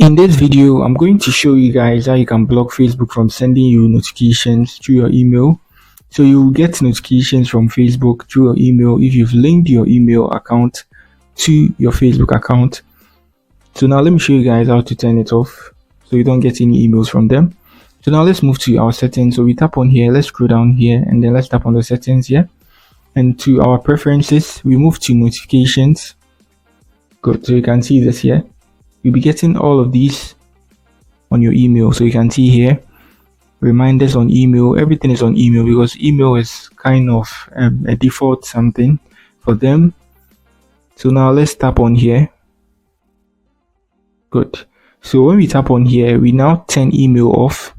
In this video, I'm going to show you guys how you can block Facebook from sending you notifications through your email. So you will get notifications from Facebook through your email if you've linked your email account to your Facebook account. So now let me show you guys how to turn it off so you don't get any emails from them. So now let's move to our settings. So we tap on here, let's scroll down here, and then let's tap on the settings here. And to our preferences, we move to notifications. Good, so you can see this here. You'll be getting all of these on your email. So you can see here, reminders on email. Everything is on email because email is kind of a default something for them. So now let's tap on here. Good. So when we tap on here, we now turn email off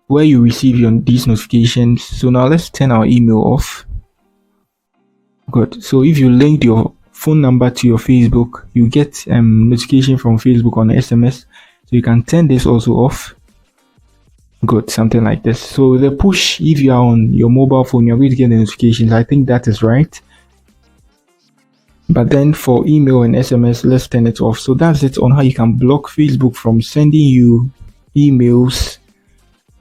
where you receive these notifications. So now let's turn our email off. Good. So if you linked your phone number to your Facebook, you get notification from Facebook on SMS. So you can turn this also off. Good, something like this. So the push, if you are on your mobile phone, you're going to get the notifications. I think that is right. But then for email and SMS, let's turn it off. So that's it on how you can block Facebook from sending you emails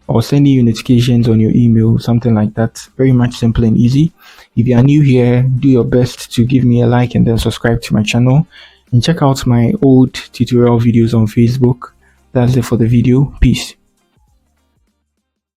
or sending you notifications on your email, something like that. Very much simple and easy. If you are new here, do your best to give me a like and then subscribe to my channel, and check out my old tutorial videos on Facebook. That's it for the video. Peace.